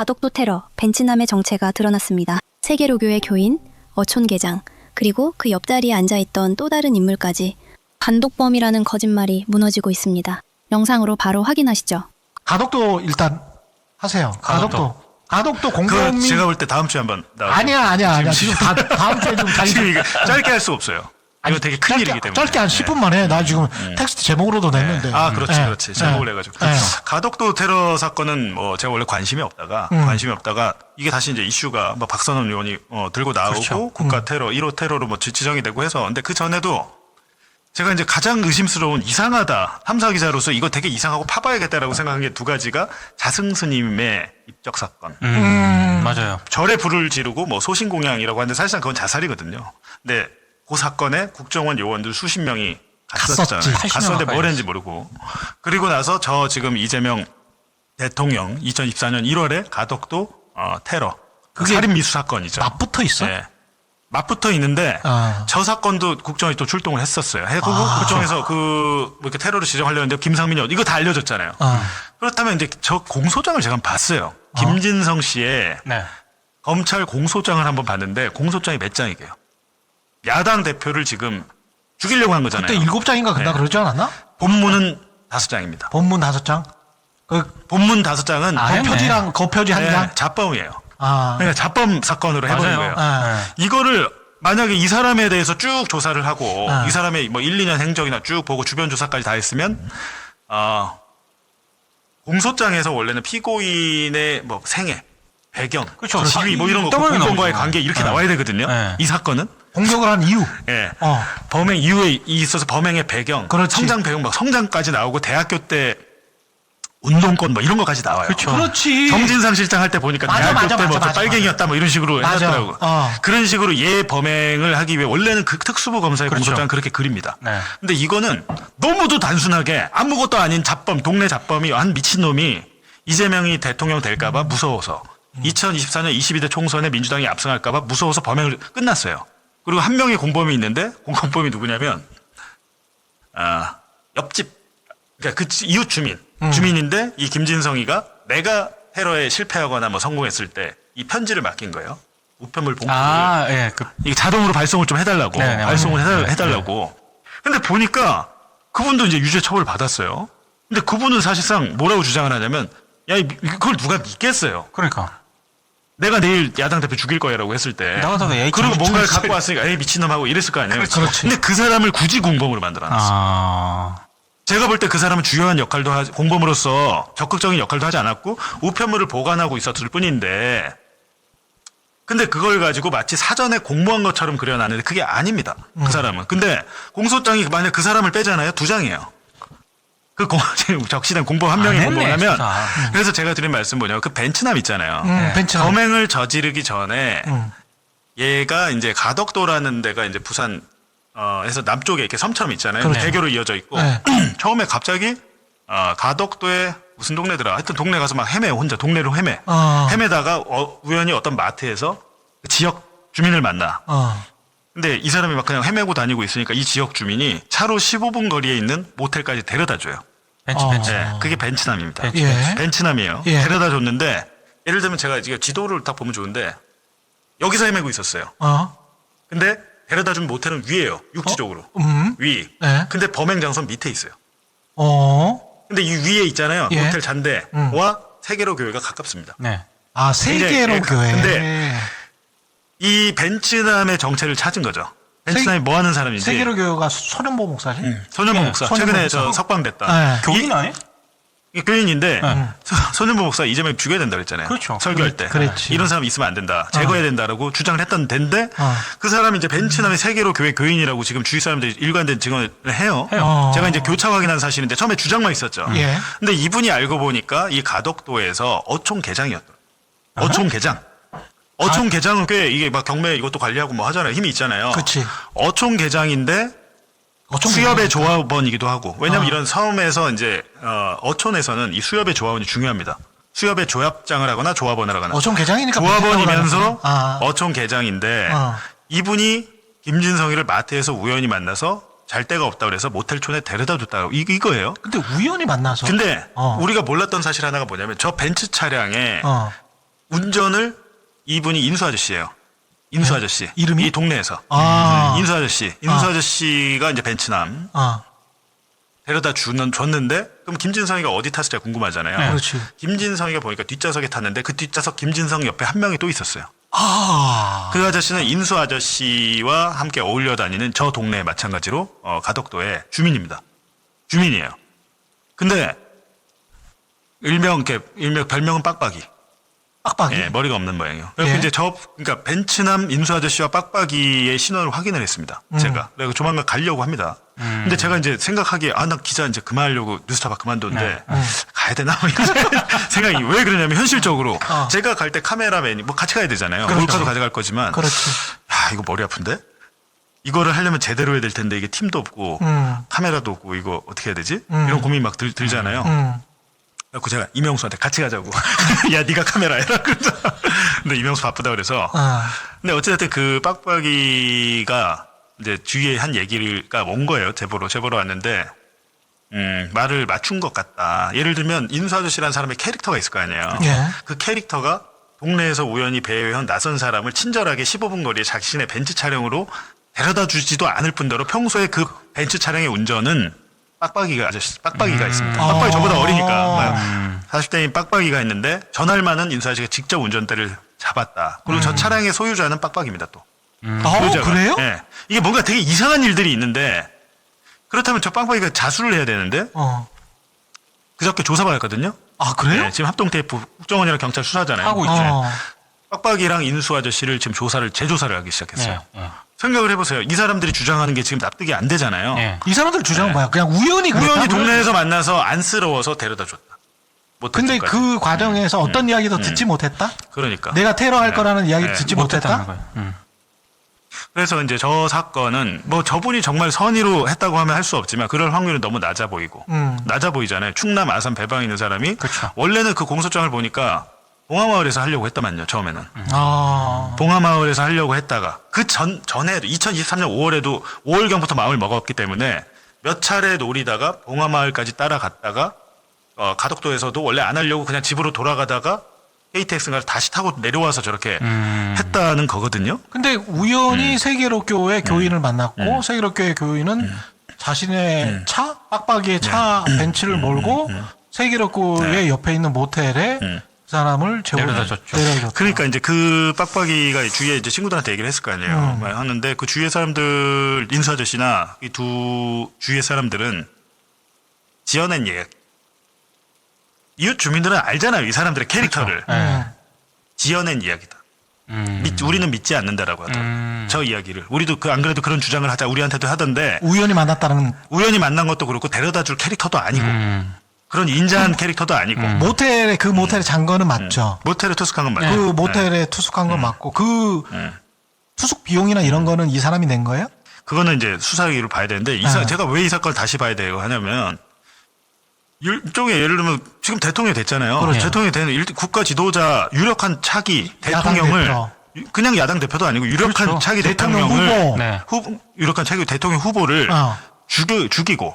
가덕도 테러, 벤츠남의 정체가 드러났습니다. 세계로교의 교인, 어촌계장, 그리고 그 옆자리에 앉아있던 또 다른 인물까지 단독범이라는 거짓말이 무너지고 있습니다. 영상으로 바로 확인하시죠. 가덕도 일단 하세요. 가덕도 공범이 제가 볼 때 다음 주에 한번 나와요. 아니야. 지금 다음 주에 좀 자기 지금 이게 짧게 할 수 없어요. 이거 되게 큰 일이기 때문에. 짧게 한 10분만 해. 나 지금 텍스트 제목으로도 냈는데. 그렇지. 제목을 해가지고. 가덕도 테러 사건은 뭐 제가 원래 관심이 없다가 이게 다시 이제 이슈가 뭐 박선원 의원이 들고 나오고 그렇죠. 국가 테러, 1호 테러로 뭐 지정이 되고 해서 근데 그 전에도 제가 이제 가장 의심스러운 이상하다 탐사 기자로서 이거 되게 이상하고 파봐야겠다라고 생각한 게 두 가지가 자승 스님의 입적 사건. 맞아요. 절에 불을 지르고 뭐 소신공양이라고 하는데 사실상 그건 자살이거든요. 근데 그 사건에 국정원 요원들 수십 명이 갔었잖아요. 갔었는데 뭘 했는지 모르고. 그리고 나서 저 지금 이재명 대통령 2024년 1월에 가덕도 테러. 그게 살인 미수 사건이죠. 맞붙어 있어? 네. 맞붙어 있는데 저 사건도 국정원이 또 출동을 했었어요. 해고 국정에서 뭐 이렇게 테러를 지정하려는데 김상민이 이거 다 알려졌잖아요. 그렇다면 이제 저 공소장을 제가 한번 봤어요. 김진성 씨의 검찰 공소장을 한번 봤는데 공소장이 몇 장이게요? 야당 대표를 지금 죽이려고 한 거잖아요. 그때 7장인가 그러지 않았나? 본문은 5장입니다. 본문 5장? 본문 5장은 거표지랑 거표지 한 장? 자범이에요. 그러니까 자범 사건으로 해버린 거예요. 이거를 만약에 이 사람에 대해서 쭉 조사를 하고 이 사람의 뭐 1, 2년 행적이나 쭉 보고 주변 조사까지 다 했으면 공소장에서 원래는 피고인의 뭐 생애, 배경, 그렇죠. 지위 뭐 이런 거 공범과의 관계 이렇게 나와야 되거든요. 이 사건은 공격을 한 이유. 범행 이후에 있어서 범행의 배경, 그렇지. 성장 배경, 막 성장까지 나오고 대학교 때 운동권 뭐 이런 거까지 나와요. 그렇지. 정진상 실장 할 때 보니까 대학교 때 뭐 맞아. 빨갱이였다 뭐 이런 식으로 해놨더라고. 그런 식으로 얘 범행을 하기 위해 원래는 그 특수부 검사의 공소장은 그렇게 그립니다. 근데 이거는 너무도 단순하게 아무것도 아닌 잡범, 동네 잡범이 한 미친놈이 이재명이 대통령 될까봐 무서워서 2024년 22대 총선에 민주당이 압승할까봐 무서워서 범행을 끝났어요. 그리고 한 명의 공범이 있는데 공범이 누구냐면 옆집 그러니까 그 이웃 주민인데 이 김진성이가 내가 테러에 실패하거나 뭐 성공했을 때 이 편지를 맡긴 거예요. 우편물 봉투를 이게 자동으로 발송을 좀 해달라고 발송을 해달라고. 근데 보니까 그분도 이제 유죄 처벌 받았어요. 근데 그분은 사실상 뭐라고 주장을 하냐면 야 그걸 누가 믿겠어요. 그러니까. 내가 내일 야당 대표 죽일 거야라고 했을 때 그리고 뭔가를 갖고 왔으니까 에이 미친놈하고 이랬을 거 아니에요. 그렇지. 근데 그 사람을 굳이 공범으로 만들어놨어요. 제가 볼 때 그 사람은 주요한 역할도 공범으로서 적극적인 역할도 하지 않았고 우편물을 보관하고 있었을 뿐인데 근데 그걸 가지고 마치 사전에 공모한 것처럼 그려놨는데 그게 아닙니다. 그 사람은. 근데 공소장이 만약 그 사람을 빼잖아요. 2장이에요. 그 적시된 공범 한 명이 공범을 하면 그래서 제가 드린 말씀 뭐냐면 그 벤츠남 있잖아요. 벤츠남. 범행을 저지르기 전에 얘가 이제 가덕도라는 데가 이제 부산 해서 남쪽에 이렇게 섬처럼 있잖아요. 그렇죠. 대교로 이어져 있고 처음에 갑자기 가덕도에 무슨 동네더라. 하여튼 동네 가서 막 헤매요. 혼자 동네로 헤매다가 우연히 어떤 마트에서 지역 주민을 만나. 근데 이 사람이 막 그냥 헤매고 다니고 있으니까 이 지역 주민이 차로 15분 거리에 있는 모텔까지 데려다 줘요. 벤츠. 네, 그게 벤츠남입니다. 벤츠남이에요. 예. 데려다 줬는데 예를 들면 제가 지금 지도를 딱 보면 좋은데 여기서 헤매고 있었어요. 근데 데려다 준 모텔은 위에요. 육지 쪽으로. 위. 근데 범행 장소는 밑에 있어요. 근데 이 위에 있잖아요. 모텔 잔대와 세계로 교회가 가깝습니다. 세계로 교회. 근데 이 벤츠남의 정체를 찾은 거죠. 벤츠남이 뭐 하는 사람인지. 세계로 교회가 소년보 목사지? 소년보 목사. 최근에 저 석방됐다. 교인 아니에요? 교인인데 소년보 목사 이재명 죽여야 된다 그랬잖아요. 그렇죠. 설교할 때. 그랬지. 이런 사람 있으면 안 된다. 제거해야 된다라고 주장을 했던 데인데 그 사람이 이제 벤츠남의 세계로 교회 교인이라고 지금 주위 사람들이 일관된 증언을 해요. 제가 이제 교차 확인한 사실인데 처음에 주장만 있었죠. 근데 이분이 알고 보니까 이 가덕도에서 어촌 계장이었더라고요. 어촌 계장. 어촌 계장은 꽤 이게 막 경매 이것도 관리하고 뭐 하잖아요. 힘이 있잖아요. 그치. 어촌 계장인데 수협의 조합원이기도 하고. 왜냐면 이런 섬에서 이제 어촌에서는 이 수협의 조합원이 중요합니다. 수협의 조합장을 하거나 조합원을 하거나. 어촌 계장이니까 조합원이면서 어촌 계장인데 이분이 김진성이를 마트에서 우연히 만나서 잘 데가 없다 그래서 모텔촌에 데려다 줬다고 이거예요. 근데 우연히 만나서. 근데 우리가 몰랐던 사실 하나가 뭐냐면 저 벤츠 차량에 운전을 이분이 인수 아저씨예요. 인수 아저씨. 이름이? 이 동네에서. 아. 인수 아저씨. 인수 아저씨가 이제 벤츠남. 데려다 줬는데 그럼 김진성이가 어디 탔을까 궁금하잖아요. 네. 그렇지. 김진성이가 보니까 뒷좌석에 탔는데 그 뒷좌석 김진성 옆에 한 명이 또 있었어요. 아. 그 아저씨는 인수 아저씨와 함께 어울려 다니는 저 동네에 마찬가지로 가덕도의 주민입니다. 주민이에요. 근데 별명은 빡빡이. 빡빡이. 예, 머리가 없는 모양이에요. 그래서 예. 이제 그러니까 벤츠남 인수 아저씨와 빡빡이의 신원을 확인을 했습니다. 제가. 그래서 조만간 가려고 합니다. 근데 제가 이제 생각하기에 나 기자 이제 그만하려고 뉴스타파 그만뒀는데 가야 되나? 뭐 이런 생각이 왜 그러냐면 현실적으로 제가 갈 때 카메라맨이 뭐 같이 가야 되잖아요. 그렇죠. 몰카도 가져갈 거지만 그렇지. 야, 이거 머리 아픈데? 이거를 하려면 제대로 해야 될 텐데 이게 팀도 없고 카메라도 없고 이거 어떻게 해야 되지? 이런 고민이 막 들잖아요. 그래서 제가 이명수한테 같이 가자고. 야, 네가 카메라 해라. 그러자. 근데 이명수 바쁘다 그래서. 근데 어쨌든 그 빡빡이가 이제 주위에 한 얘기가 온 거예요. 제보로 왔는데, 말을 맞춘 것 같다. 예를 들면 인수 아저씨라는 사람의 캐릭터가 있을 거 아니에요. 예. 그 캐릭터가 동네에서 우연히 배회한 낯선 사람을 친절하게 15분 거리에 자신의 벤츠 차량으로 데려다 주지도 않을 뿐더러 평소에 그 벤츠 차량의 운전은 빡빡이가 있습니다. 빡빡이 저보다 어리니까. 40대인 빡빡이가 있는데 전할만은 인수 아저씨가 직접 운전대를 잡았다. 그리고 저 차량의 소유자는 빡빡입니다 또. 소유자가. 그래요? 예. 이게 뭔가 되게 이상한 일들이 있는데 그렇다면 저 빡빡이가 자수를 해야 되는데 그저께 조사받았거든요. 아, 그래요? 네, 지금 합동 테이프 국정원이랑 경찰 수사잖아요. 하고 있죠. 빡빡이랑 인수 아저씨를 지금 재조사를 하기 시작했어요. 생각을 해보세요. 이 사람들이 주장하는 게 지금 납득이 안 되잖아요. 예. 이 사람들 주장은 뭐야? 그냥 우연히 그랬다고요? 동네에서 만나서 안쓰러워서 데려다 줬다. 근데 그 과정에서 어떤 이야기도 듣지 못했다? 그러니까. 내가 테러할 거라는 이야기 네. 듣지 못했다는 못했다? 거예요. 그래서 이제 저 사건은 뭐 저분이 정말 선의로 했다고 하면 할 수 없지만 그럴 확률은 너무 낮아 보이고 낮아 보이잖아요. 충남 아산 배방에 있는 사람이 그쵸. 원래는 그 공소장을 보니까 봉하마을에서 하려고 했다만요. 처음에는. 아. 봉하마을에서 하려고 했다가 그 전에도 2023년 5월에도 5월경부터 마음을 먹었기 때문에 몇 차례 노리다가 봉하마을까지 따라갔다가 가덕도에서도 원래 안 하려고 그냥 집으로 돌아가다가 KTX인가 다시 타고 내려와서 저렇게 했다는 거거든요. 근데 우연히 세계로교회 교인을 만났고 세계로교회 교인은 자신의 차, 빡빡이의 차 벤츠를 몰고 세계로교회 옆에 있는 모텔에 그 사람을 데려다 줬죠. 그러니까 이제 그 빡빡이가 주위에 이제 친구들한테 얘기를 했을 거 아니에요. 하는데 그 주위의 사람들 인수 아저씨나 이 두 주위의 사람들은 지어낸 얘기. 이웃 주민들은 알잖아요. 이 사람들의 캐릭터를. 지어낸 이야기다. 우리는 믿지 않는다라고 하더라고요. 저 이야기를. 우리도 안 그래도 그런 주장을 하자 우리한테도 하던데 우연히 만났다는 우연히 만난 것도 그렇고 데려다 줄 캐릭터도 아니고 그런 인자한 캐릭터도 아니고 모텔에 그 모텔에 잔 거는 맞죠. 모텔에 투숙한 건 맞죠. 그 모텔에 투숙한 건 맞고 그 투숙 비용이나 이런 거는 이 사람이 낸 거예요? 그거는 이제 수사기로 봐야 되는데 제가 왜 이 사건을 다시 봐야 돼요 하냐면 일종의 예를 들면 지금 대통령이 됐잖아요. 그렇죠. 대통령이 되는 국가 지도자 유력한 차기 대통령을 대표. 그냥 야당 대표도 아니고 유력한 그렇죠. 차기 대통령 대통령을 후보. 유력한 차기 대통령 후보를 어. 죽이고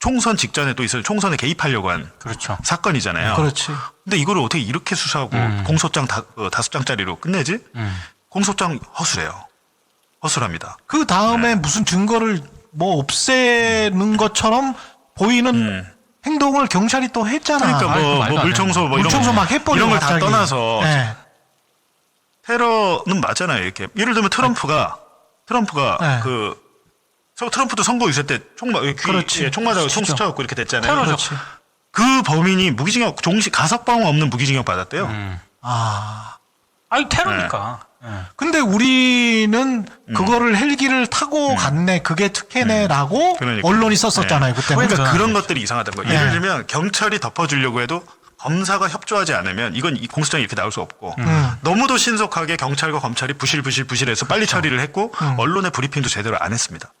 총선 직전에 또 있어요. 총선에 개입하려고 한 그렇죠. 사건이잖아요. 그렇지. 근데 이거를 어떻게 이렇게 수사하고 공소장 5장짜리로 끝내지? 공소장 허술해요. 허술합니다. 그 다음에 무슨 증거를 뭐 없애는 것처럼 보이는 행동을 경찰이 또 했잖아. 그러니까 말도 뭐 안 물청소 뭐 물청소 막 해버리고 이런 걸 다 갑자기. 떠나서 네. 테러는 맞잖아요. 이렇게 예를 들면 트럼프가 네. 트럼프도 선거 유세 때 총 맞아서 총 스쳐갖고 이렇게 됐잖아요. 그렇지. 그 범인이 무기징역 가석방 없는 무기징역 받았대요. 아. 아니 테러니까. 근데 우리는 그거를 헬기를 타고 갔네. 그게 특혜네라고 그러니까. 언론이 썼었잖아요. 그때. 그러니까 그런 것들이 이상하다는 거예요. 네. 예를 들면 경찰이 덮어주려고 해도 검사가 협조하지 않으면 이건 이 공소장이 이렇게 나올 수 없고 너무도 신속하게 경찰과 검찰이 부실해서 빨리 처리를 했고 언론의 브리핑도 제대로 안 했습니다.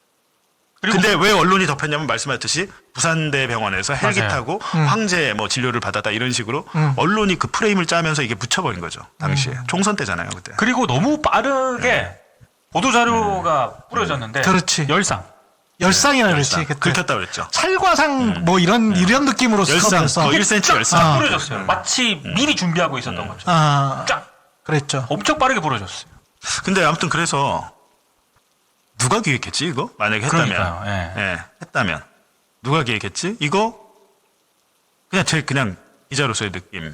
근데 왜 언론이 덮였냐면 말씀하셨듯이 부산대병원에서 헬기 맞아요. 타고 황제 뭐 진료를 받았다 이런 식으로 언론이 그 프레임을 짜면서 이게 묻혀버린 거죠. 당시에 총선 때잖아요 그때. 그리고 너무 빠르게 보도 자료가 뿌려졌는데 그렇지. 열상이라 그랬지. 그때. 긁혔다 그랬죠. 찰과상 뭐 이런 느낌으로 열상, 스커버렸어. 1cm 열상. 뿌려졌어요. 마치 미리 준비하고 있었던 것처럼. 아. 쫙 그랬죠. 엄청 빠르게 벌어졌어요. 근데 아무튼 그래서 누가 기획했지 이거? 만약에 했다면. 그러니까요. 예. 예, 했다면 누가 기획했지? 이거 그냥 기자로서의 느낌.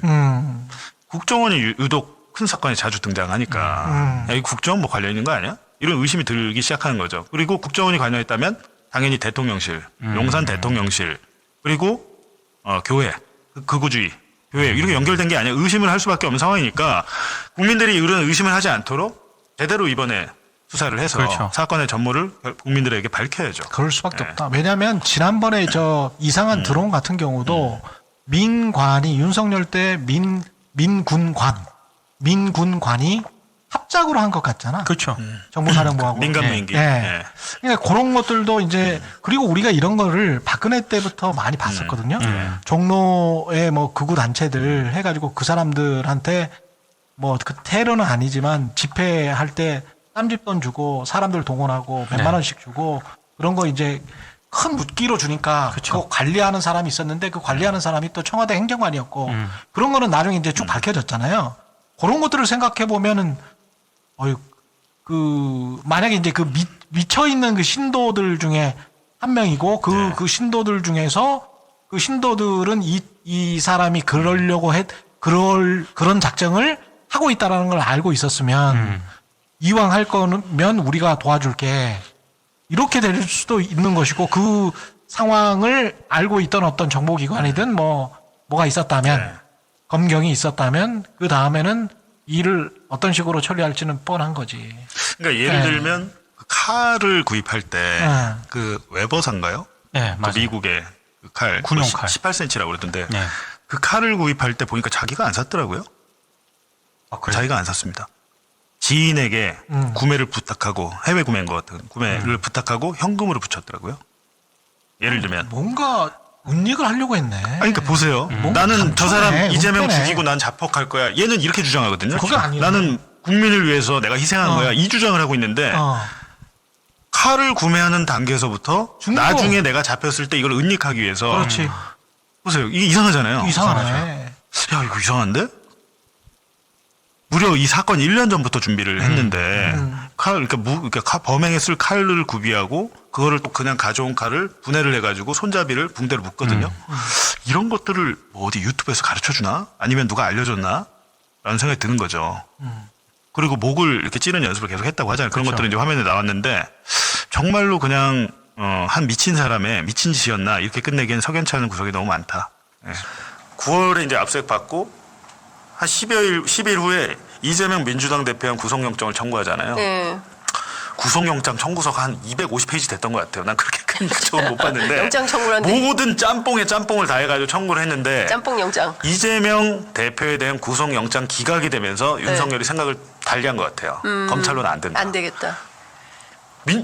국정원이 유독 큰 사건에 자주 등장하니까 야, 이 국정원 뭐 관련 있는 거 아니야? 이런 의심이 들기 시작하는 거죠. 그리고 국정원이 관여했다면 당연히 대통령실, 용산 대통령실, 그리고 교회, 극우주의, 교회 이렇게 연결된 게 아니야. 의심을 할 수밖에 없는 상황이니까 국민들이 이런 의심을 하지 않도록 제대로 이번에 수사를 해서 그렇죠. 사건의 전모를 국민들에게 밝혀야죠. 그럴 수밖에 없다. 왜냐하면 지난번에 저 이상한 드론 같은 경우도 민관이 윤석열 때 민군관이 합작으로 한 것 같잖아. 그렇죠. 정보사령부하고. 민간무인기. 예. 예. 그러니까 그런 것들도 이제 그리고 우리가 이런 거를 박근혜 때부터 많이 봤었거든요. 종로의 뭐 극우 단체들 해가지고 그 사람들한테 뭐 그 테러는 아니지만 집회할 때 땀집돈 주고 사람들 동원하고 100만 원씩 주고 그런 거 이제 큰 묻기로 주니까 그거 관리하는 사람이 있었는데 그 관리하는 사람이 또 청와대 행정관이었고 그런 거는 나중에 이제 쭉 밝혀졌잖아요. 그런 것들을 생각해 보면은 만약에 이제 그 미쳐 있는 그 신도들 중에 한 명이고 그 신도들 중에서 그 신도들은 이 사람이 그러려고 그런 작정을 하고 있다라는 걸 알고 있었으면 이왕 할 거면 우리가 도와줄게. 이렇게 될 수도 있는 것이고 그 상황을 알고 있던 어떤 정보기관이든 뭐가 있었다면 검경이 있었다면 그 다음에는 일을 어떤 식으로 처리할지는 뻔한 거지. 그러니까 예를 들면 그 칼을 구입할 때 그 웨버사인가요? 네, 그 맞아요. 미국의 그 칼, 군용 칼. 18cm라고 그러던데 네. 그 칼을 구입할 때 보니까 자기가 안 샀더라고요. 자기가 안 샀습니다. 지인에게 구매를 부탁하고 해외 구매인 것 같은 구매를 부탁하고 현금으로 붙였더라고요. 예를 들면 뭔가 은닉을 하려고 했네. 아니, 그러니까 보세요. 나는 저 사람 감춰내, 이재명 은폐네. 죽이고 난 자폭할 거야. 얘는 이렇게 주장하거든요. 그게 아니에요. 나는 국민을 위해서 내가 희생한 거야. 이 주장을 하고 있는데 칼을 구매하는 단계에서부터 중고. 나중에 내가 잡혔을 때 이걸 은닉하기 위해서 그렇지. 보세요. 이게 이상하잖아요. 이상하네. 야, 이거 이상한데? 무려 이 사건 1년 전부터 준비를 했는데 그러니까 범행에 쓸 칼을 구비하고 그거를 또 그냥 가져온 칼을 분해를 해가지고 손잡이를 붕대로 묶거든요. 이런 것들을 뭐 어디 유튜브에서 가르쳐주나? 아니면 누가 알려줬나? 라는 생각이 드는 거죠. 그리고 목을 이렇게 찌르는 연습을 계속 했다고 하잖아요. 그런 것들은 이제 화면에 나왔는데 정말로 그냥 한 미친 사람의 미친 짓이었나 이렇게 끝내기엔 석연치 않은 구석이 너무 많다. 9월에 이제 압수수색 받고 한 10일 후에 이재명 민주당 대표한 구속영장을 청구하잖아요. 네. 구속영장 청구서가 한 250페이지 됐던 것 같아요. 난 그렇게 큰 청을 못 봤는데 영장 청구를 한대. 모든 짬뽕에 짬뽕을 다 해가지고 청구를 했는데 짬뽕 영장. 이재명 대표에 대한 구속영장 기각이 되면서 윤석열이 생각을 달리한 것 같아요. 검찰로는 안 된다. 안 되겠다.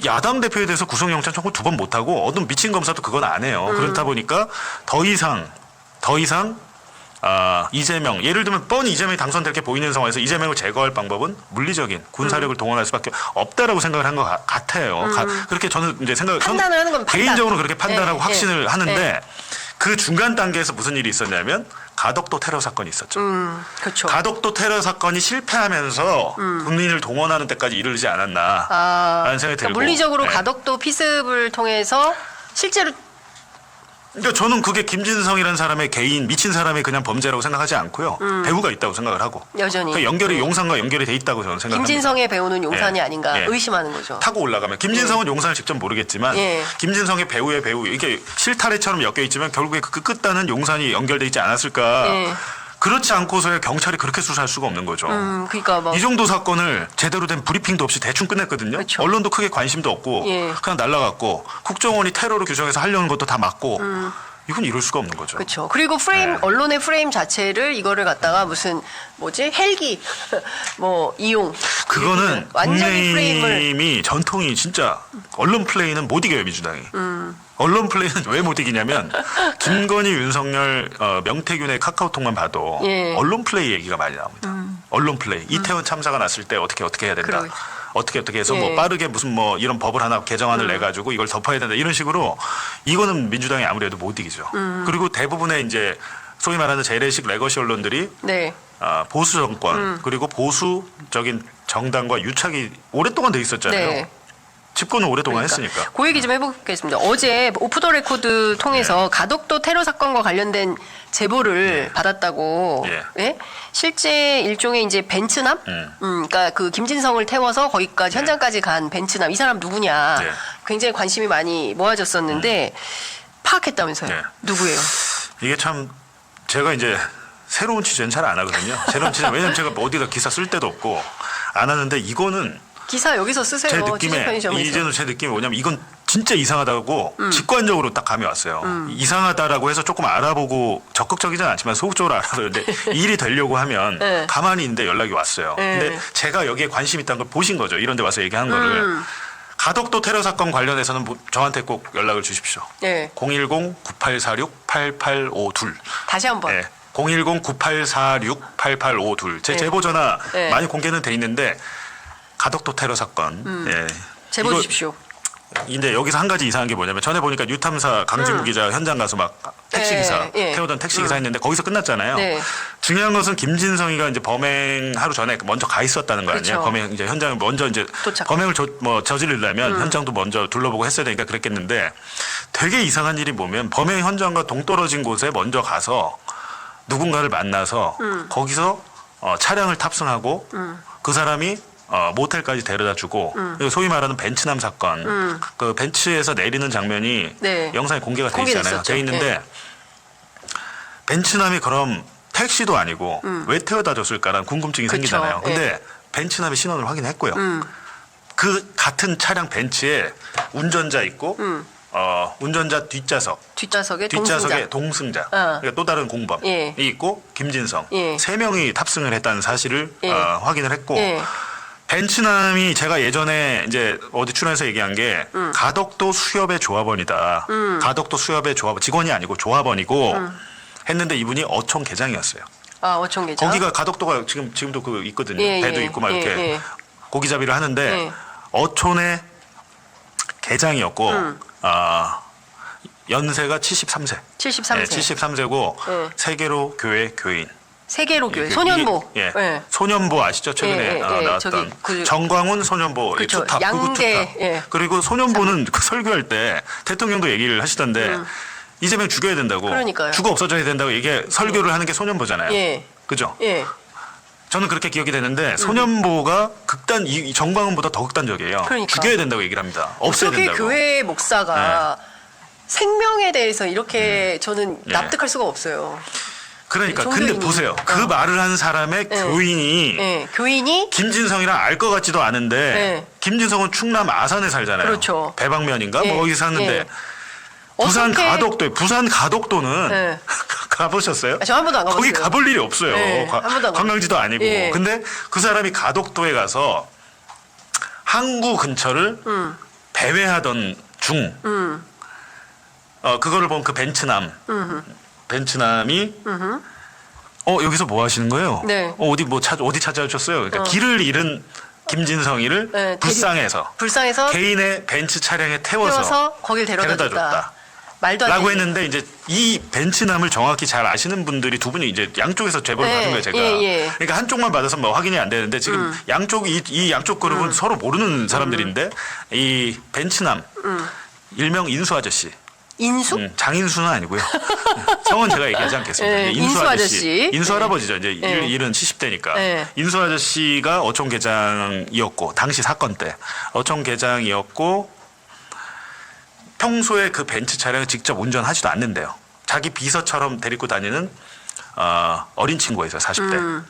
야당 대표에 대해서 구속영장 청구 2번 못하고 어떤 미친 검사도 그건 안 해요. 그렇다 보니까 더 이상 이재명 예를 들면 뻔히 이재명이 당선될 게 보이는 상황에서 이재명을 제거할 방법은 물리적인 군사력을 동원할 수밖에 없다라고 생각을 한 것 같아요. 그렇게 저는 이제 판단을 하는 건 판단. 개인적으로 그렇게 판단하고 네, 확신을 네, 하는데 네. 그 중간 단계에서 무슨 일이 있었냐면 가덕도 테러 사건이 있었죠. 그렇죠. 가덕도 테러 사건이 실패하면서 국민을 동원하는 데까지 이르지 않았나라는 생각이 들고 물리적으로 네. 가덕도 피습을 통해서 실제로 그러니까 저는 그게 김진성이라는 사람의 개인 미친 사람의 그냥 범죄라고 생각하지 않고요. 배우가 있다고 생각을 하고 여전히 그 연결이 용산과 연결이 돼 있다고 저는 생각합니다. 김진성의 배우는 용산이 예. 아닌가 예. 의심하는 거죠. 타고 올라가면 김진성은 용산을 직접 모르겠지만 예. 김진성의 배우의 배우 이게 실타래처럼 엮여 있지만 결국에 그 끝단은 용산이 연결돼 있지 않았을까. 예. 그렇지 않고서야 경찰이 그렇게 수사할 수가 없는 거죠. 그러니까 뭐 이 정도 사건을 제대로 된 브리핑도 없이 대충 끝냈거든요. 그렇죠. 언론도 크게 관심도 없고 예. 그냥 날라갔고 국정원이 테러로 규정해서 하려는 것도 다 막고 이건 이럴 수가 없는 거죠. 그렇죠. 그리고 프레임 네. 언론의 프레임 자체를 이거를 갖다가 무슨 헬기 뭐 이용 그거는 완전히 프레임을 국민의힘이 전통이 진짜 언론 플레이는 못 이겨요 민주당이. 언론 플레이는 왜 못 이기냐면 김건희, 윤석열, 명태균의 카카오톡만 봐도 예. 언론 플레이 얘기가 많이 나옵니다. 언론 플레이. 이태원 참사가 났을 때 어떻게 해야 된다. 그러게. 어떻게 해서 예. 뭐 빠르게 무슨 뭐 이런 법을 하나 개정안을 내 가지고 이걸 덮어야 된다. 이런 식으로 이거는 민주당이 아무래도 못 이기죠. 그리고 대부분의 이제 소위 말하는 재래식 레거시 언론들이 네. 보수 정권 그리고 보수적인 정당과 유착이 오랫동안 돼 있었잖아요. 네. 집권을 오랫동안 그러니까. 했으니까. 그 얘기 좀 해보겠습니다. 어제 오프 더 레코드 통해서 네. 가덕도 테러 사건과 관련된 제보를 받았다고. 예. 예? 실제 일종의 이제 벤츠남? 그러니까 그 김진성을 태워서 거기까지 현장까지 간 벤츠남. 이 사람 누구냐? 네. 굉장히 관심이 많이 모아졌었는데 파악했다면서요? 네. 누구예요? 이게 참 제가 이제 새로운 취재는 잘 안 하거든요. 새로운 취재 왜냐면 제가 어디다 기사 쓸 데도 없고 안 하는데 이거는 기사 여기서 쓰세요. 제 취재 느낌에 편의점에서. 이제는 제 느낌이 뭐냐면 이건 진짜 이상하다고 직관적으로 딱 감이 왔어요. 이상하다라고 해서 조금 알아보고 적극적이진 않지만 소극적으로 알아보는데 일이 되려고 하면 네. 가만히 있는데 연락이 왔어요. 네. 근데 제가 여기에 관심 있다는 걸 보신 거죠. 이런 데 와서 얘기한 거를. 가덕도 테러 사건 관련해서는 저한테 꼭 연락을 주십시오. 네. 010-9846-8852. 다시 한번. 네. 010-9846-8852. 제 네. 제보 전화 네. 많이 공개는 돼 있는데 가덕도 테러 사건. 예. 제보 이거 주십시오. 근데 여기서 한 가지 이상한 게 뭐냐면 전에 보니까 뉴탐사 강진구 기자 현장 가서 막 택시기사 예. 태우던 택시기사 했는데 거기서 끝났잖아요. 네. 중요한 것은 김진성이가 이제 범행 하루 전에 먼저 가 있었다는 거 아니에요. 그렇죠. 범행 이제 현장을 먼저 이제 도착. 범행을 저지르려면 현장도 먼저 둘러보고 했어야 되니까 그랬겠는데 되게 이상한 일이 보면 범행 현장과 동떨어진 곳에 먼저 가서 누군가를 만나서 거기서 차량을 탑승하고 그 사람이 모텔까지 데려다주고 소위 말하는 벤츠남 사건 그 벤츠에서 내리는 장면이 네. 영상에 공개가 돼 있잖아요. 공개됐었죠. 돼 있는데 네. 벤츠남이 그럼 택시도 아니고 왜 태워다 줬을까라는 궁금증이 그쵸. 생기잖아요. 근데 예. 벤츠남의 신원을 확인했고요. 그 같은 차량 벤츠에 운전자 있고 운전자 뒷좌석에 뒷좌석에 동승자 그러니까 또 다른 공범이 예. 있고 김진성 예. 3명이 탑승을 했다는 사실을 예. 확인을 했고 예. 벤츠남이 제가 예전에 이제 어디 출연해서 얘기한 게 가덕도 수협의 조합원이다. 가덕도 수협의 조합원 직원이 아니고 조합원이고 했는데 이분이 어촌 계장이었어요. 아, 어촌계좌. 거기가 가덕도가 지금도 그 있거든요. 예, 배도 예, 있고 막 예, 이렇게 예. 고기잡이를 하는데 예. 어촌의 계장이었고 연세가 73세. 73세. 네, 73세고 예. 세계로 교회 교인. 세계로 교회. 이게- 소년보. 이게- 예. 예. 소년보 아시죠? 최근에 예, 예, 예. 나왔던 저기 그- 정광훈 소년보 그쵸. 투탑 양대, 극우 투탑. 예. 그리고 소년보는 그 설교할 때 대통령도 얘기를 하시던데 이재명 죽여야 된다고. 그러니까요. 죽어 없어져야 된다고 이게 설교를 하는 게 소년보잖아요. 예. 그죠? 예. 저는 그렇게 기억이 되는데 소년보가 이 정광훈보다 더 극단적이에요. 그러니까. 죽여야 된다고 얘기를 합니다. 없애야 어떻게 된다고. 교회 목사가 생명에 대해서 이렇게 저는 예. 납득할 수가 없어요. 그러니까 종교인이. 근데 보세요. 그 말을 한 사람의 교인이 예. 교인이 김진성이랑 알 것 같지도 않은데 네. 김진성은 충남 아산에 살잖아요. 그렇죠. 배방면인가 예. 뭐 거기 사는데 예. 부산 어떻게- 가덕도는 네. 가보셨어요? 아, 저한 번도 안 가봤어요. 거기 가볼 일이 없어요. 네, 한 번도 안 가봤어요. 관광지도 아니고. 예. 근데 그 사람이 가덕도에 가서 항구 근처를 배회하던 중 그거를 본 그 벤츠남이 여기서 뭐 하시는 거예요? 네. 어디 찾아오셨어요? 그러니까 길을 잃은 김진성이를 네, 불쌍해서 불쌍해서 개인의 벤츠 차량에 태워서 거길 데려다 줬다. 말도 안 라고 되는. 했는데 이제 이 벤츠남을 정확히 잘 아시는 분들이 두 분이 이제 양쪽에서 제보를 네, 받은 거예요, 제가. 예, 예. 그러니까 한쪽만 받아서 뭐 확인이 안 되는데 지금 이 양쪽 그룹은 서로 모르는 사람들인데 이 벤츠남 일명 인수 아저씨. 인수? 장인수는 아니고요. 성은 제가 얘기하지 않겠습니다. 예, 이제 인수 아저씨. 인수 예. 할아버지죠. 이제 예. 일은 70대니까. 예. 인수 아저씨가 어촌 계장이었고 당시 사건 때 어촌 계장이었고 평소에 그 벤츠 차량을 직접 운전하지도 않는데요. 자기 비서처럼 데리고 다니는 어린 친구가 있어요. 40대.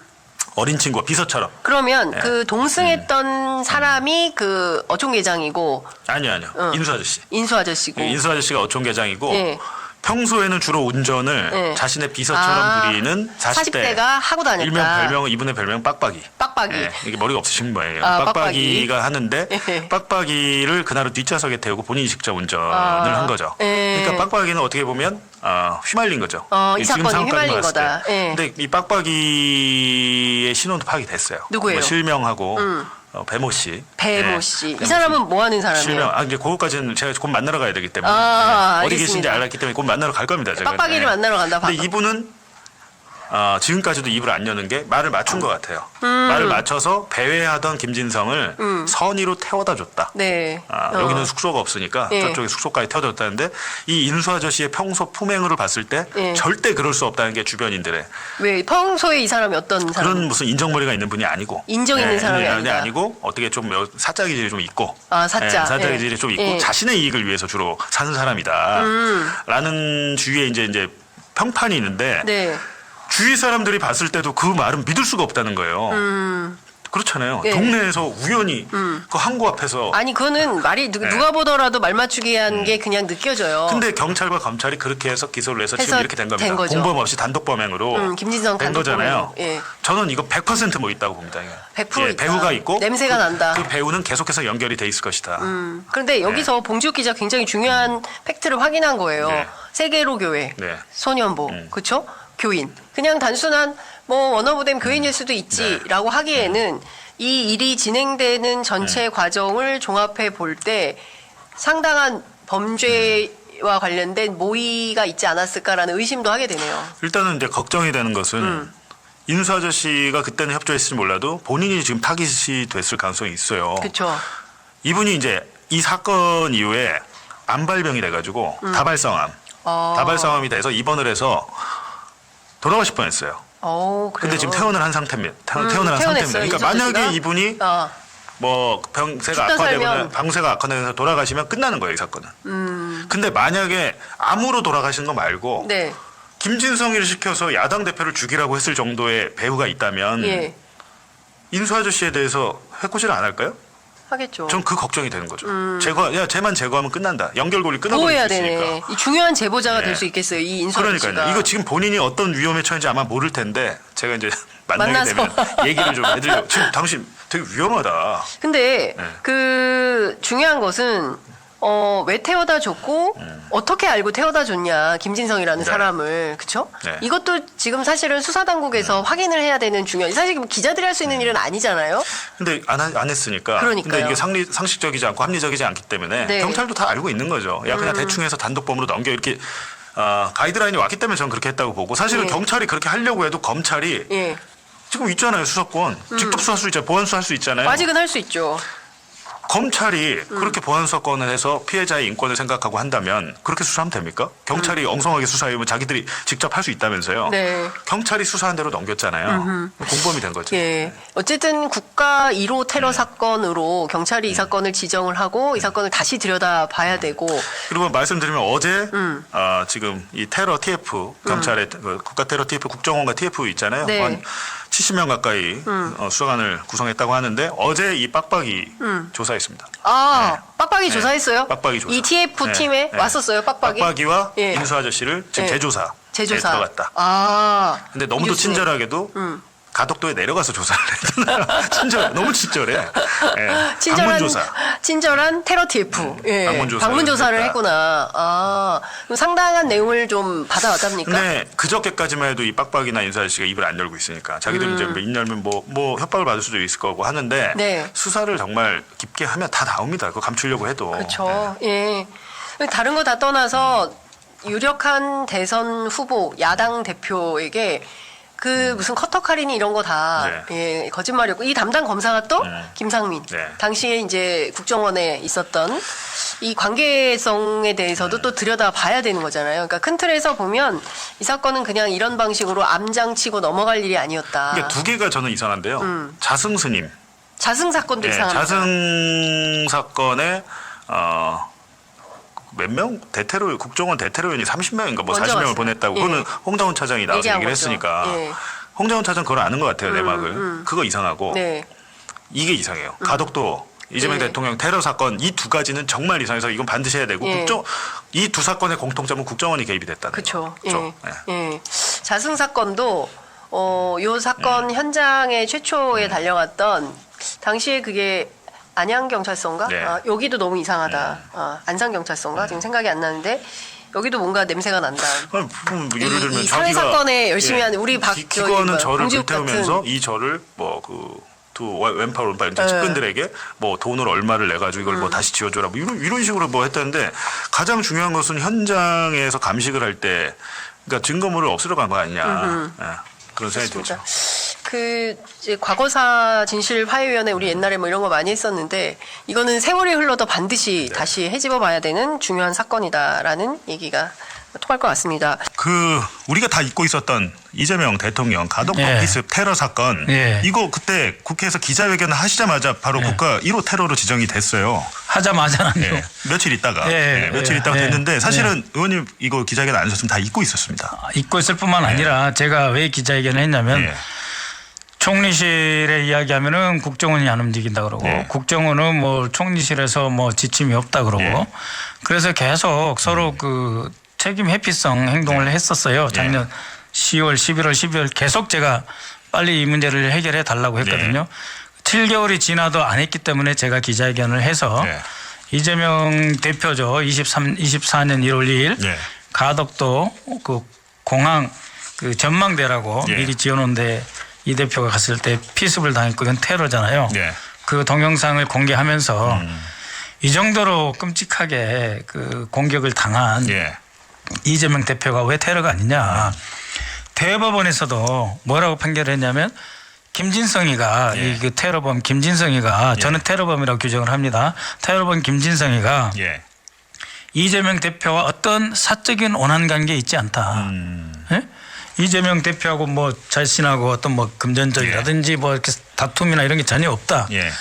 어린 친구가 비서처럼. 그러면 예. 그 동승했던 사람이 그 어촌계장이고 아니요. 인수 아저씨. 인수 아저씨고. 인수 아저씨가 어촌 계장이고 예. 평소에는 주로 운전을 예. 자신의 비서처럼 부리는 40대. 40대가 하고 다녔다. 이분의 별명 빡빡이. 빡빡이. 예, 이게 머리가 없으신 거예요. 아, 빡빡이가 하는데 예. 빡빡이를 그날은 뒷좌석에 태우고 본인이 직접 운전을 한 거죠. 예. 그러니까 빡빡이는 어떻게 보면 휘말린 거죠. 이 지금 사건이 상황까지 휘말린 봤을 때. 거다. 예. 근데 이 빡빡이의 신원도 파악이 됐어요. 누구예요? 뭐 실명하고 배모 씨. 배모 예, 씨. 배모 이 사람은 뭐 하는 사람이에요? 실명. 이제 그거까지는 제가 곧 만나러 가야 되기 때문에 아, 어디 알겠습니다. 계신지 알았기 때문에 곧 만나러 갈 겁니다. 제가. 빡빡이를 만나러 간다. 근데 이분은 지금까지도 입을 안 여는 게 말을 맞춘 것 같아요. 말을 맞춰서 배회하던 김진성을 선의로 태워다 줬다. 네. 여기는 숙소가 없으니까 예. 저쪽에 숙소까지 태워다 줬다는데 이 인수 아저씨의 평소 품행을 봤을 때 예. 절대 그럴 수 없다는 게 주변인들의 왜 평소에 이 사람이 어떤 사람? 그런 무슨 인정머리가 있는 분이 아니고 인정 있는 사람이 아니다. 아니고 어떻게 좀 사짜 기질이 좀 있고 사짜. 사짜 예. 기질이 좀 있고 예. 자신의 이익을 위해서 주로 사는 사람이다라는 주위에 이제 평판이 있는데 네. 주위 사람들이 봤을 때도 그 말은 믿을 수가 없다는 거예요. 그렇잖아요. 예. 동네에서 우연히 그 항구 앞에서 아니 그거는 말이 누가 보더라도 말 맞추기 한 게 그냥 느껴져요. 근데 경찰과 검찰이 그렇게 해서 기소를 해서 지금 해서 이렇게 된 겁니다. 된 거죠. 공범 없이 단독 범행으로 김진성 된 단독 거잖아요. 범행으로. 예. 저는 이거 100% 있다고 봅니다. 이게. 100% 있다. 배우가 있고 냄새가 난다. 그 배우는 계속해서 연결이 돼 있을 것이다. 그런데 여기서 봉지욱 기자 굉장히 중요한 팩트를 확인한 거예요. 네. 세계로 교회, 네. 소년보, 그렇죠? 교인. 그냥 단순한 뭐 원어브댐 교인일 수도 있지라고 하기에는 이 일이 진행되는 전체 과정을 종합해 볼 때 상당한 범죄와 관련된 모의가 있지 않았을까라는 의심도 하게 되네요. 일단은 이제 걱정이 되는 것은 인수 아저씨가 그때는 협조했을지 몰라도 본인이 지금 타깃이 됐을 가능성이 있어요. 그렇죠. 이분이 이제 이 사건 이후에 암발병이 돼가지고 다발성암, 다발성암이 돼서 입원을 해서 돌아가실 뻔했어요. 그래요. 근데 지금 퇴원을 한 상태입니다. 퇴원을 한 퇴원했어요, 상태입니다. 그러니까 이준석 만약에 씨가? 이분이 뭐 병세가 죽다 악화되거나 살면. 방세가 악화되면서 돌아가시면 끝나는 거예요, 이 사건은. 근데 만약에 암으로 돌아가신 거 말고 네. 김진성이를 시켜서 야당 대표를 죽이라고 했을 정도의 배우가 있다면 예. 인수 아저씨에 대해서 해코지를 안 할까요? 하겠죠. 전 그 걱정이 되는 거죠. 쟤만 제거하면 끝난다. 연결고리 보호해야 끊어버릴 수 있으니까. 되네. 이 중요한 제보자가 네. 될 수 있겠어요. 이 인수 씨가. 그러니까요. 이거 지금 본인이 어떤 위험에 처한지 아마 모를 텐데 제가 이제 만나게 만나서. 되면 얘기를 좀 해드리려고. 지금 당신 되게 위험하다. 근데 네. 그 중요한 것은 왜 태워다 줬고 어떻게 알고 태워다 줬냐 김진성이라는 네. 사람을 그쵸? 네. 이것도 지금 사실은 수사 당국에서 확인을 해야 되는 중요한 사실 기자들이 할 수 있는 일은 아니잖아요. 근데 안 했으니까. 그러니까요. 근데 이게 상식적이지 않고 합리적이지 않기 때문에 네. 경찰도 다 알고 있는 거죠. 야 그냥 대충 해서 단독범으로 넘겨 이렇게 가이드라인이 왔기 때문에 저는 그렇게 했다고 보고 사실은 예. 경찰이 그렇게 하려고 해도 검찰이 예. 지금 있잖아요 수사권 직접 수사할 수 있잖아요 보안 수사할 수 있잖아요. 아직은 할 수 있죠. 검찰이 그렇게 보안 수사권을 해서 피해자의 인권을 생각하고 한다면 그렇게 수사하면 됩니까? 경찰이 엉성하게 수사하면 자기들이 직접 할 수 있다면서요. 네. 경찰이 수사한 대로 넘겼잖아요. 공범이 된 거죠. 예. 어쨌든 국가 1호 테러 사건으로 경찰이 이 사건을 지정을 하고 이 사건을 다시 들여다 봐야 되고 그리고 말씀드리면 어제 지금 이 테러 TF 경찰의 그 국가 테러 TF 국정원과 TF 있잖아요. 네. 한 70명 가까이 수사관을 구성했다고 하는데 어제 이 빡빡이 조사했습니다. 아, 네. 빡빡이 네. 조사했어요? 빡빡이 조사. 이 TF 네. 팀에 네. 왔었어요, 빡빡이? 빡빡이와 예. 인수 아저씨를 지금 예. 재조사. 재조사. 들어갔다. 아. 근데 너무도 이교수님. 친절하게도 가덕도에 내려가서 조사를 했잖아요. 너무 친절해. 예. 방문조사. 친절한 테러 TF. 예. 방문조사를 조사를 했다. 했구나. 아. 그럼 상당한 내용을 좀 받아왔답니까? 근데 그저께까지만 해도 이 빡빡이나 인수 아저씨가 입을 안 열고 있으니까 자기들은 이제 입 열면 뭐 협박을 받을 수도 있을 거고 하는데 네. 수사를 정말 깊게 하면 다 나옵니다. 그거 감추려고 해도. 그렇죠. 예. 다른 거 다 떠나서 유력한 대선 후보 야당 대표에게 그 무슨 커터칼이니 이런 거 다 네. 예, 거짓말이었고 이 담당 검사가 또 김상민 네. 당시에 이제 국정원에 있었던 이 관계성에 대해서도 또 들여다 봐야 되는 거잖아요. 그러니까 큰 틀에서 보면 이 사건은 그냥 이런 방식으로 암장치고 넘어갈 일이 아니었다. 그러니까 두 개가 저는 이상한데요. 자승 스님. 자승 사건도 예, 이상합니다. 자승 사건에 몇 명 대테러 국정원 대테러위원이 30명인가 뭐 먼저 40명을 왔어요. 보냈다고 예. 그거는 홍장훈 차장이 나와서 얘기한 얘기를 거죠. 했으니까 예. 홍장훈 차장 그걸 아는 것 같아요 내막을 그거 이상하고 네. 이게 이상해요 가덕도 이재명 예. 대통령 테러 사건 이 두 가지는 정말 이상해서 이건 반드시 해야 되고 예. 이 두 사건의 공통점은 국정원이 개입이 됐다는 그렇죠. 거죠. 예. 예. 자승 사건도 요 사건 현장에 최초에 달려갔던 당시에 그게 안양경찰서인가? 네. 아, 여기도 너무 이상하다. 안산경찰서인가? 지금 생각이 안 나는데 여기도 뭔가 냄새가 난다. 뭐 예를 들면 이 살해 자기가 사건에 열심히 하는 우리 박 기관은 저를 봉지욱 불태우면서 같은 이 저를 뭐 두 왼팔 오른팔 이제 측근들에게 뭐 돈을 얼마를 내 가지고 이걸 뭐 다시 지어줘라 뭐 이런 식으로 뭐 했다는데 가장 중요한 것은 현장에서 감식을 할 때 그러니까 증거물을 없애러 간 거 아니냐. 예. 그런 생각이 들죠. 그 이제 과거사 진실화해위원회 우리 옛날에 뭐 이런 거 많이 했었는데 이거는 세월이 흘러도 반드시 다시 헤집어봐야 되는 중요한 사건이다라는 얘기가 통할 것 같습니다. 그 우리가 다 잊고 있었던 이재명 대통령 가덕법 예. 기습 테러 사건 예. 이거 그때 국회에서 기자회견을 하시자마자 바로 국가 1호 테러로 지정이 됐어요. 하자마자는요. 예. 며칠 있다가 예. 며칠 있다가 예. 됐는데 사실은 의원님 이거 기자회견 안 하셨으면 다 잊고 있었습니다. 잊고 있을 뿐만 아니라 제가 왜 기자회견을 했냐면 예. 총리실에 이야기하면은 국정원이 안 움직인다 그러고 네. 국정원은 뭐 총리실에서 뭐 지침이 없다 그러고 네. 그래서 계속 서로 그 책임 회피성 행동을 했었어요. 작년 10월, 11월, 12월 계속 제가 빨리 이 문제를 해결해 달라고 했거든요. 7개월이 지나도 안 했기 때문에 제가 기자회견을 해서 네. 이재명 대표죠. 24년 1월 2일 네. 가덕도 그 공항 그 전망대라고 예. 미리 지어놓은데 이 대표가 갔을 때 피습을 당했고 이건 테러잖아요. 네. 그 동영상을 공개하면서 이 정도로 끔찍하게 그 공격을 당한 예. 이재명 대표가 왜 테러가 아니냐. 대법원에서도 뭐라고 판결을 했냐면 김진성이가 예. 이 그 테러범 김진성이가 저는 테러범이라고 규정을 합니다. 테러범 김진성이가 예. 이재명 대표와 어떤 사적인 원한 관계에 있지 않다. 예? 이재명 대표하고 뭐 자신하고 어떤 뭐 금전적이라든지 뭐 이렇게 다툼이나 이런 게 전혀 없다. 예.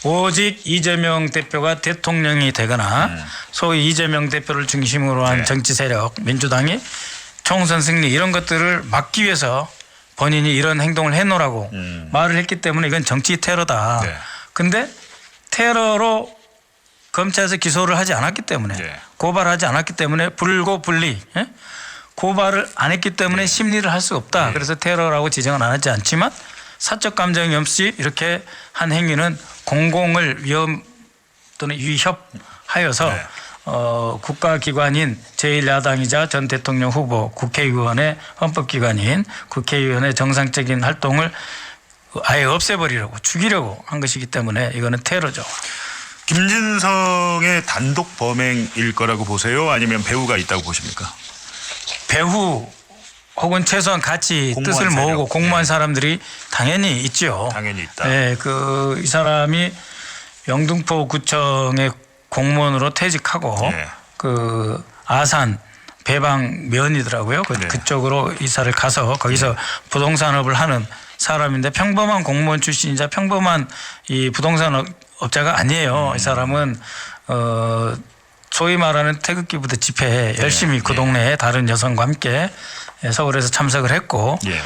오직 이재명 대표가 대통령이 되거나 소위 이재명 대표를 중심으로 한 네. 정치 정치 세력 민주당이 총선 승리 이런 것들을 막기 위해서 본인이 이런 행동을 해놓으라고 말을 했기 때문에 이건 정치 테러다. 네. 근데 테러로 검찰에서 기소를 하지 않았기 때문에 네. 고발하지 않았기 때문에 불고불리 예? 고발을 안 했기 때문에 심리를 할 수 없다. 그래서 테러라고 지정은 안 하지 않지만 사적 감정이 없이 이렇게 한 행위는 공공을 위험 또는 위협하여서 네. 국가기관인 제1야당이자 전 대통령 후보 국회의원의 헌법기관인 국회의원의 정상적인 활동을 아예 없애버리려고 죽이려고 한 것이기 때문에 이거는 테러죠. 김진성의 단독 범행일 거라고 보세요? 아니면 배후가 있다고 보십니까? 배후 혹은 최소한 같이 공무원 뜻을 세력. 모으고 공무한 네. 사람들이 당연히 있죠. 당연히 있다. 네, 이 사람이 영등포구청의 공무원으로 퇴직하고 네. 그 아산 배방면이더라고요. 네. 그쪽으로 이사를 가서 거기서 부동산업을 하는 사람인데 평범한 공무원 출신이자 평범한 이 부동산 업자가 아니에요. 이 사람은 소위 말하는 태극기 부대 집회에 열심히 그 동네에 다른 여성과 함께 서울에서 참석을 했고 예.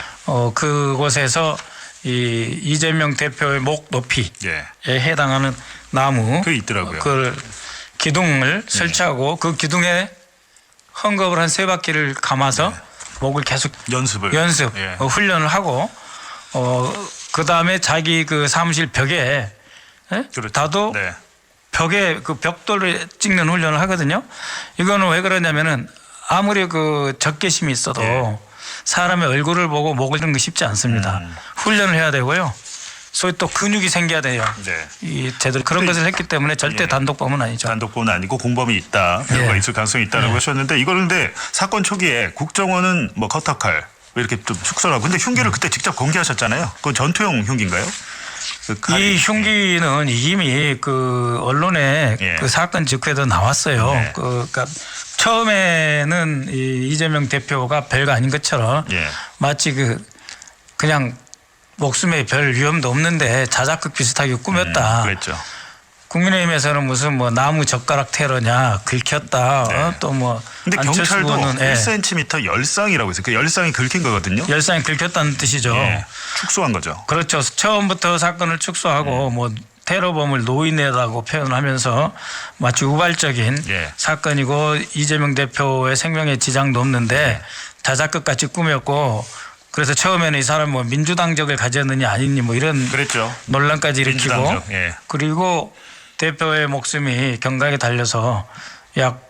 그곳에서 이 이재명 대표의 목 높이에 예. 해당하는 나무 그게 있더라고요. 그 기둥을 설치하고 그 기둥에 헝겊을 한 3바퀴를 감아서 목을 계속 연습 예. 훈련을 하고 그 다음에 자기 그 사무실 벽에 그렇죠. 다도 네. 벽에 그 벽돌을 찍는 훈련을 하거든요. 이거는 왜 그러냐면은 아무리 그 적개심이 있어도 예. 사람의 얼굴을 보고 목을 드는 게 쉽지 않습니다. 훈련을 해야 되고요. 소위 또 근육이 생겨야 돼요. 네. 이 제대로 그런 것을 했기 때문에 절대 예. 단독범은 아니죠. 단독범은 아니고 공범이 있다. 배후가 예. 있을 가능성이 있다라고 하셨는데 이걸 근데 사건 초기에 국정원은 뭐 커터칼 이렇게 좀 축소하고 근데 흉기를 그때 직접 공개하셨잖아요. 그건 전투용 흉기인가요? 그 칼이. 이 흉기는 이미 그 언론에 예. 그 사건 직후에도 나왔어요. 네. 그러니까 처음에는 이 이재명 대표가 별거 아닌 것처럼 예. 마치 그냥 목숨에 별 위험도 없는데 자작극 비슷하게 꾸몄다. 그랬죠. 국민의힘에서는 무슨 뭐 나무 젓가락 테러냐 긁혔다. 네. 또 뭐 근데 경찰도 1cm 열상이라고 했어요. 그 열상이 긁힌 거거든요. 열상이 긁혔다는 뜻이죠. 예. 축소한 거죠. 그렇죠. 처음부터 사건을 축소하고 뭐 테러범을 노인네라고 표현하면서 마치 우발적인 예. 사건이고 이재명 대표의 생명에 지장도 없는데 자작극 같이 꾸몄고 그래서 처음에는 이 사람 뭐 민주당적을 가졌느냐 아니니 뭐 이런 그랬죠. 논란까지 일으키고 민주당적, 예. 그리고 대표의 목숨이 경각에 달려서 약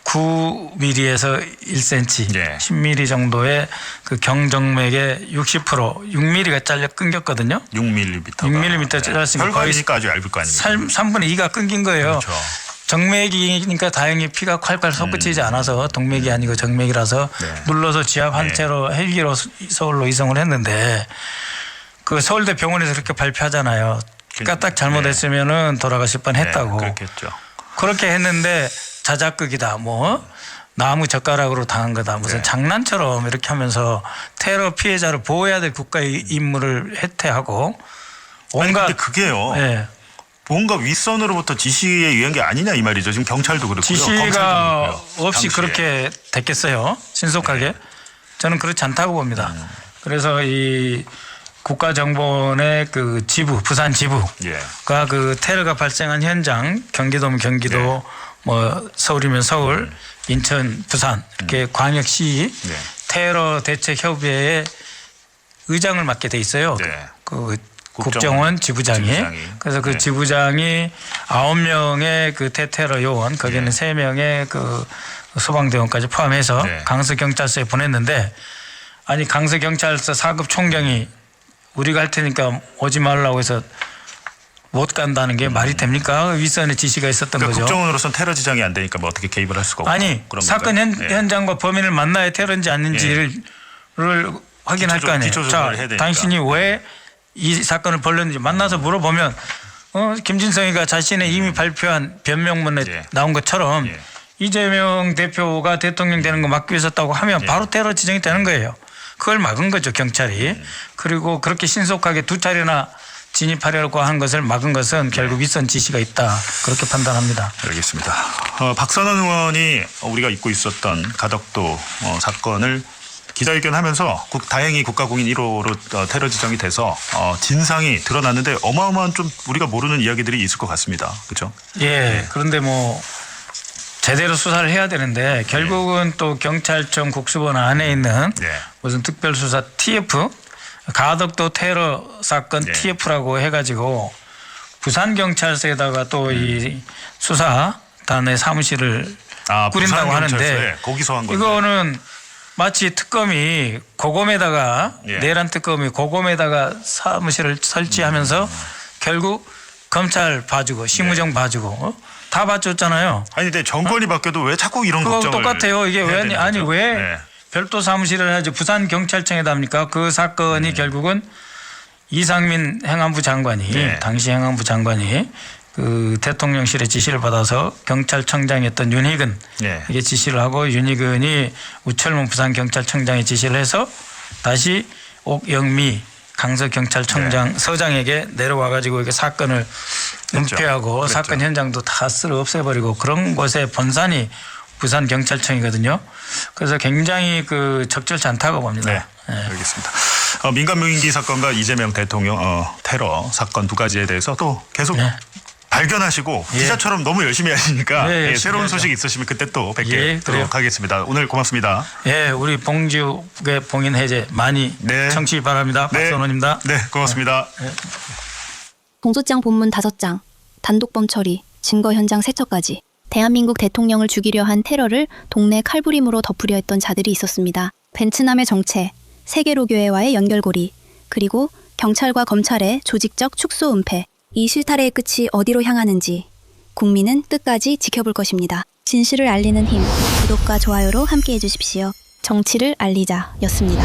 9mm에서 1cm, 예. 10mm 정도의 그 경정맥의 60% 6mm가 잘려 끊겼거든요. 6mm. 6mm 잘렸으니까 거의 혈관이니까 아주 얇을 거 아닙니까? 3분의 2가 끊긴 거예요. 그렇죠. 정맥이니까 다행히 피가 콸콸 솟구치지 않아서 동맥이 아니고 정맥이라서 네. 눌러서 지압한 네. 채로 헬기로 서울로 이송을 했는데 그 서울대 병원에서 그렇게 발표하잖아요. 까딱 잘못했으면은 돌아가실 뻔했다고. 네, 그렇겠죠. 그렇게 했는데 자작극이다. 뭐 나무 젓가락으로 당한 거다. 무슨 네. 장난처럼 이렇게 하면서 테러 피해자를 보호해야 될 국가의 임무를 해태하고 아니 온갖 근데 그게요. 예. 뭔가 윗선으로부터 지시에 의한 게 아니냐 이 말이죠. 지금 경찰도 그렇고요. 지시가 검찰도 그렇고요. 없이 당시에. 그렇게 됐겠어요. 신속하게. 저는 그렇지 않다고 봅니다. 그래서 이 국가정보원의 그 지부, 부산 지부가 예. 그 테러가 발생한 현장, 경기도면 경기도, 네. 뭐 서울이면 서울, 인천, 부산 이렇게 광역시 네. 테러 대책 협의회의 의장을 맡게 돼 있어요. 네. 그 국정원 국정원 지부장이. 지부장이. 그래서 그 네. 지부장이 9명의 그 대테러 요원, 거기는 3명의 그 소방대원까지 포함해서 네. 강서경찰서에 보냈는데 아니 강서경찰서 4급 총경이 우리가 할 테니까 오지 말라고 해서 못 간다는 게 말이 됩니까? 윗선의 지시가 있었던 그러니까 거죠. 국정원으로서는 테러 지장이 안 되니까 뭐 어떻게 개입을 할 수가 없고. 아니 그런 사건 건가요? 예. 현장과 범인을 만나야 테러인지 아닌지를 확인할 거 아니에요. 기초 자, 조사를 해야 되니까. 당신이 왜 이 사건을 벌였는지 만나서 물어보면 김진성이가 자신의 이미 발표한 변명문에 예. 나온 것처럼 예. 이재명 대표가 대통령 되는 거 막기 위해서 했다고 하면 예. 바로 테러 지정이 되는 거예요. 그걸 막은 거죠 경찰이. 그리고 그렇게 신속하게 2차례나 진입하려고 한 것을 막은 것은 결국 윗선 지시가 있다. 그렇게 판단합니다. 알겠습니다. 박선원 의원이 우리가 잊고 있었던 가덕도 사건을 기자회견하면서 다행히 국가공인 1호로 테러 지정이 돼서 진상이 드러났는데 어마어마한 좀 우리가 모르는 이야기들이 있을 것 같습니다. 그렇죠? 예. 그런데 뭐 제대로 수사를 해야 되는데 결국은 또 경찰청 국수본 안에 있는 네. 무슨 특별수사 TF 가덕도 테러 사건 네. TF라고 해가지고 부산경찰서에다가 또 이 수사단의 사무실을 꾸린다고 하는데 부산경찰서에 거기서 한 건데. 이거는 마치 특검이 고검에다가 예. 내란 특검이 고검에다가 사무실을 설치하면서 결국 검찰 봐주고 심우정 봐주고 다 봐줬잖아요. 아니 근데 정권이 바뀌어도 왜 자꾸 이런 그거 걱정을 똑같아요. 이게 해야 왜 되는 아니 거죠? 왜 네. 별도 사무실을 하지 부산 경찰청에다 합니까? 그 사건이 결국은 이상민 행안부 장관이 네. 당시 행안부 장관이 그 대통령실의 지시를 받아서 경찰청장이었던 윤희근 네. 이게 지시를 하고 윤희근이 우철문 부산경찰청장에 지시를 해서 다시 옥영미 강서경찰청장 서장에게 내려와 가지고 이게 사건을 그렇죠. 은폐하고 그렇죠. 사건 현장도 다 쓸어 없애버리고 그런 곳의 본산이 부산경찰청이거든요. 그래서 굉장히 그 적절치 않다고 봅니다. 네, 알겠습니다. 민간 무인기 사건과 이재명 대통령 테러 사건 두 가지에 대해서 또 계속 네. 발견하시고 예. 기자처럼 너무 열심히 하시니까 네, 열심히 새로운 하죠. 소식 있으시면 그때 또 예, 뵙게 그래요. 하겠습니다. 오늘 고맙습니다. 예, 우리 봉지욱의 봉인 해제 많이 네. 청취 바랍니다. 박선원입니다. 네, 고맙습니다. 공소장 본문 5장, 단독범 처리, 증거 현장 세척까지 대한민국 대통령을 죽이려 한 테러를 동네 칼부림으로 덮으려 했던 자들이 있었습니다. 벤츠남의 정체, 세계로교회와의 연결고리, 그리고 경찰과 검찰의 조직적 축소 은폐. 이 실타래의 끝이 어디로 향하는지 국민은 끝까지 지켜볼 것입니다. 진실을 알리는 힘, 구독과 좋아요로 함께해 주십시오. 정치를 알리자였습니다.